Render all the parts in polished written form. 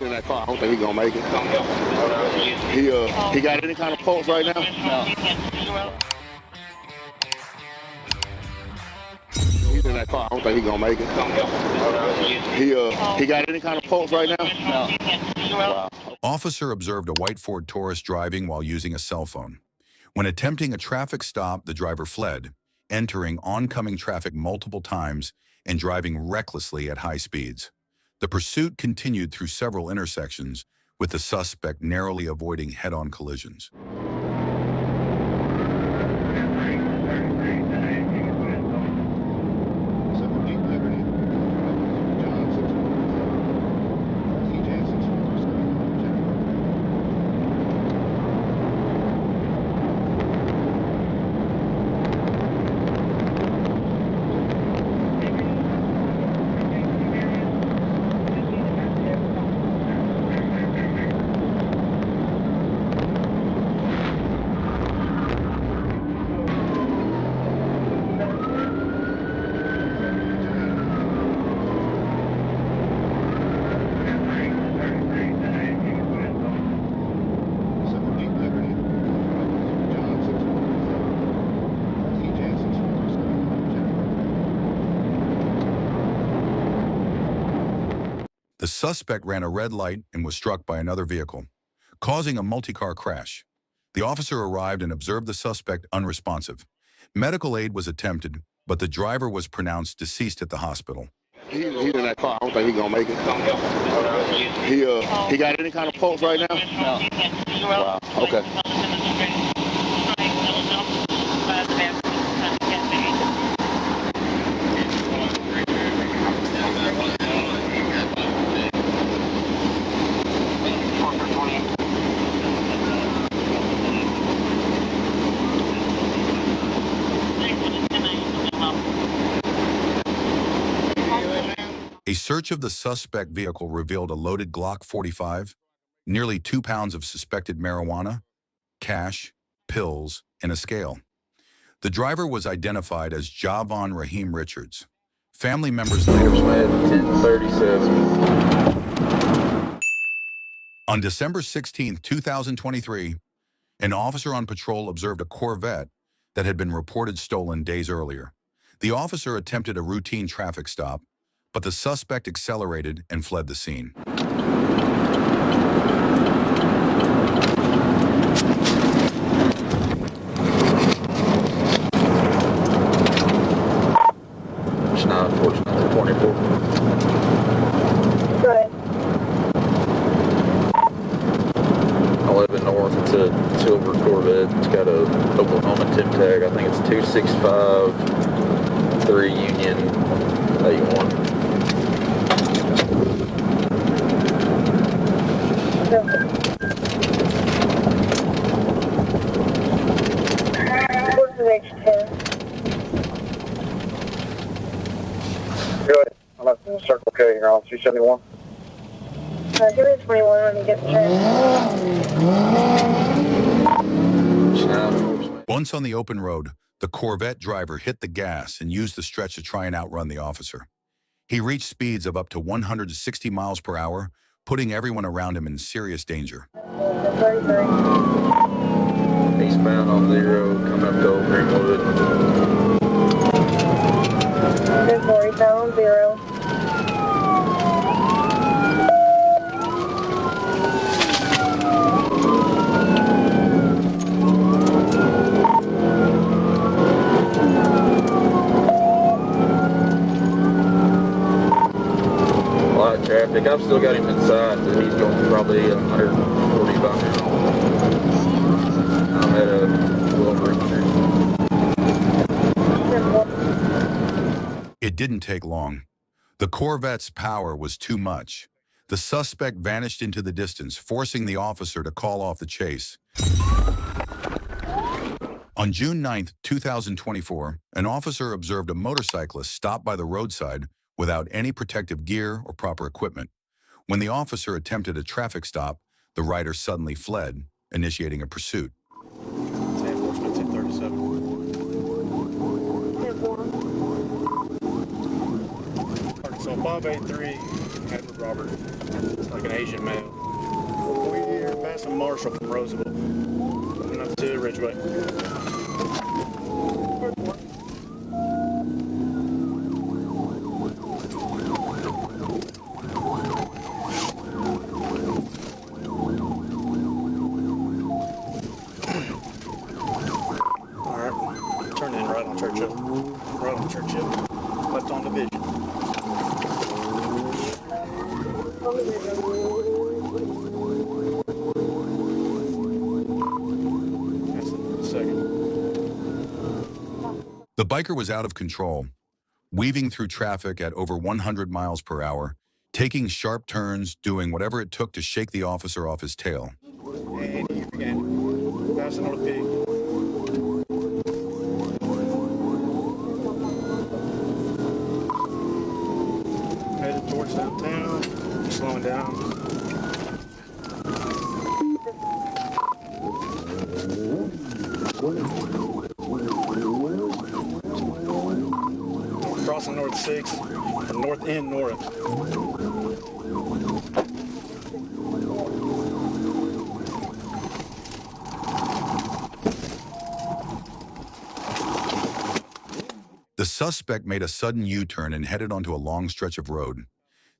He's in that car. I don't think he's gonna make it. He got any kind of pulse right now? No. He's in that car. I don't think he's gonna make it. He got any kind of pulse right now? No. Wow. Officer observed a white Ford Taurus driving while using a cell phone. When attempting a traffic stop, the driver fled, entering oncoming traffic multiple times and driving recklessly at high speeds. The pursuit continued through several intersections, with the suspect narrowly avoiding head-on collisions. The suspect ran a red light and was struck by another vehicle, causing a multi-car crash. The officer arrived and observed the suspect unresponsive. Medical aid was attempted, but the driver was pronounced deceased at the hospital. He's in that car. I don't think he's gonna make it. He got any kind of pulse right now? No. Wow. Okay. A search of the suspect vehicle revealed a loaded Glock 45, nearly 2 pounds of suspected marijuana, cash, pills, and a scale. The driver was identified as Javon Raheem Richards. Family members later said 1037. On December 16, 2023, an officer on patrol observed a Corvette that had been reported stolen days earlier. The officer attempted a routine traffic stop, but the suspect accelerated and fled the scene. It's not unfortunate, 24. Go ahead. 11 North, it's a silver Corvette. It's got a Oklahoma tip tag. I think it's 265 3 Union A1. What's the next 10? Go ahead. I'm at the Circle K here on 271. Give me 21 when you get the chance. Once on the open road, the Corvette driver hit the gas and used the stretch to try and outrun the officer. He reached speeds of up to 160 miles per hour, putting everyone around him in serious danger. 33. Eastbound on 0, coming up to Old Greenwood. 1040, down on 0. Light traffic. I've still got him inside, but he's going probably 145 minutes. I'm at a little break here. It didn't take long. The Corvette's power was too much. The suspect vanished into the distance, forcing the officer to call off the chase. On June 9, 2024, an officer observed a motorcyclist stop by the roadside without any protective gear or proper equipment. When the officer attempted a traffic stop, the rider suddenly fled, initiating a pursuit. Enforcement 1037. 10-4. So 583 Edward Robert. It's like an Asian male. We're passing Marshall from Roseville. Coming up to Ridgeway. Alright, turn in right on Churchill. Right on Churchill. Left on Division. The biker was out of control, weaving through traffic at over 100 miles per hour, taking sharp turns, doing whatever it took to shake the officer off his tail. And you again. Passing North Pig. Headed towards downtown. Slowing down. Crossing North 6, North End, Nora. The suspect made a sudden U-turn and headed onto a long stretch of road,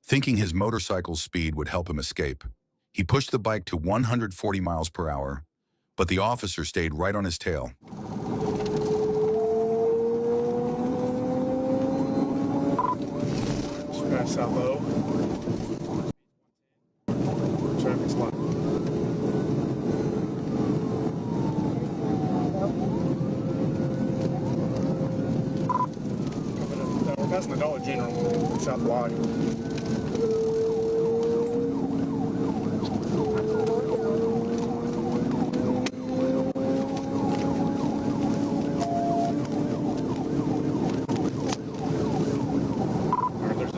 thinking his motorcycle's speed would help him escape. He pushed the bike to 140 miles per hour, but the officer stayed right on his tail. Past South O. Traffic's light. We're passing the Dollar General, South Wide.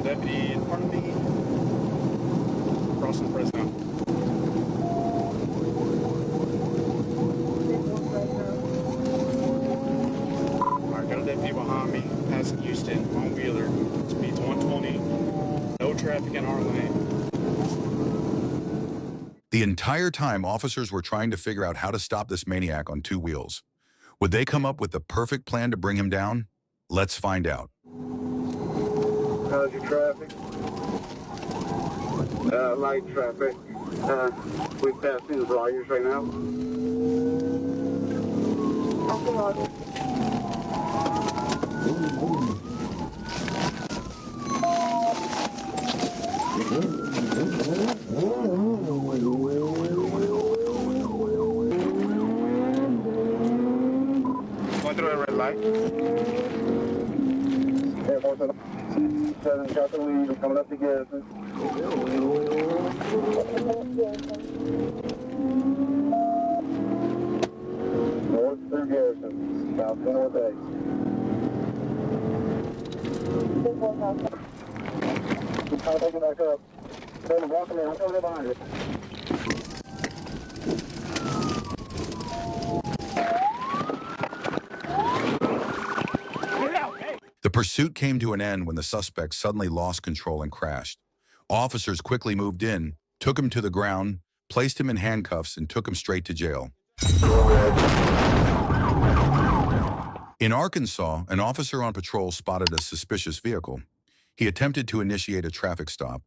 Deputy in front of me, crossing Fresno. Alright, got a deputy behind me, passing Houston, on Wheeler. Speed's 120, no traffic in our lane. The entire time, officers were trying to figure out how to stop this maniac on two wheels. Would they come up with the perfect plan to bring him down? Let's find out. How's your traffic? Light traffic. We've passed through the lawyers right now. Going through a red light. Yeah, 7 got the lead. We're coming up to Garrison. North through Garrison. South to North 8. I'll take it back up. Then walking in. I'm coming behind you. The pursuit came to an end when the suspect suddenly lost control and crashed. Officers quickly moved in, took him to the ground, placed him in handcuffs, and took him straight to jail. In Arkansas, an officer on patrol spotted a suspicious vehicle. He attempted to initiate a traffic stop,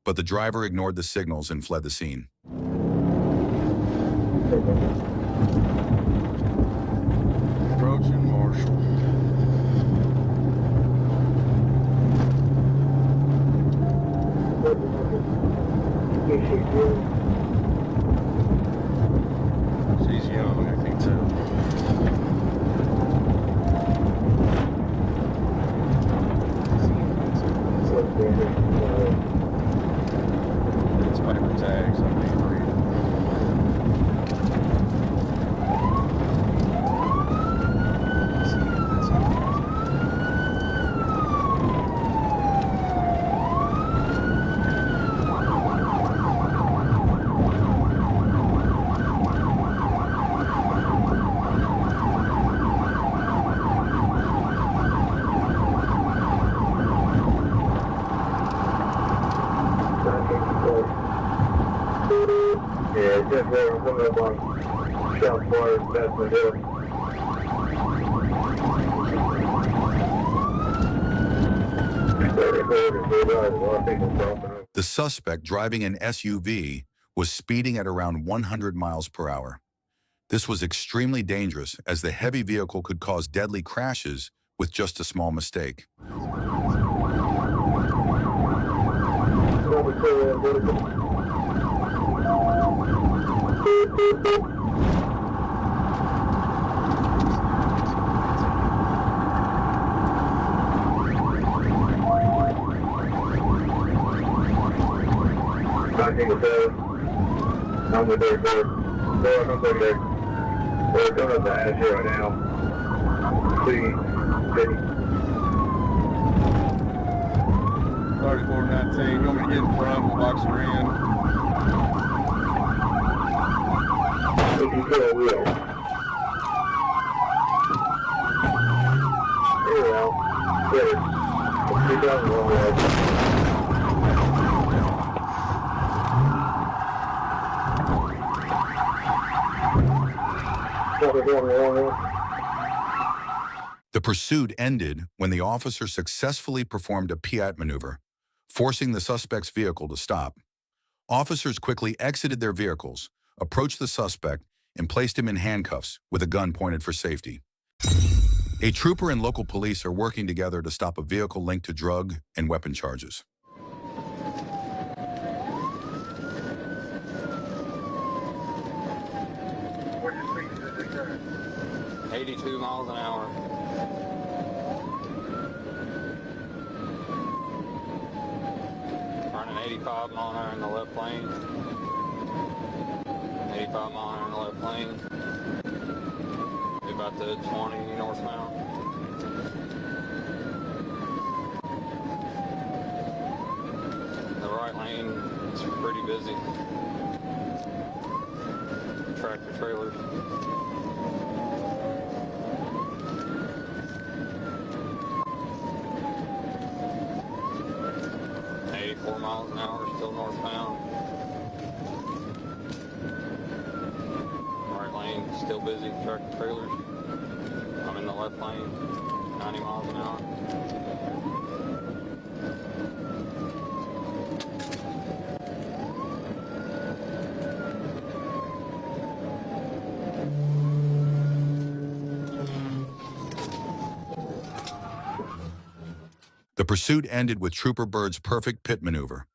but the driver ignored the signals and fled the scene. Approaching Marshall. She's young, I can tell. It's paper tags, I can't read it. Yeah, just there. I'm coming up on South Florida, past the hill. The suspect, driving an SUV, was speeding at around 100 miles per hour. This was extremely dangerous as the heavy vehicle could cause deadly crashes with just a small mistake. I'm with their board. They're up there. We're coming up the ash here right now. See, 3419, you want me to get in front? We'll box her in. if you feel a wheel. Here we go. Good. Keep down the wrong way. The pursuit ended when the officer successfully performed a Piat maneuver, forcing the suspect's vehicle to stop. Officers quickly exited their vehicles, approached the suspect, and placed him in handcuffs with a gun pointed for safety. A trooper and local police are working together to stop a vehicle linked to drug and weapon charges. What's your speed at this time? 82 miles an hour. Running 85 mile an hour in the left lane. 85 mile an hour in the left lane. About the 20 northbound. The right lane is pretty busy. Tractor trailers. Miles an hour, still northbound. Right lane, still busy, tractor trailers. I'm in the left lane, 90 miles an hour. The pursuit ended with Trooper Bird's perfect pit maneuver.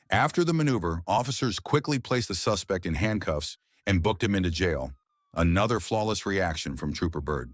After the maneuver, officers quickly placed the suspect in handcuffs and booked him into jail. Another flawless reaction from Trooper Bird.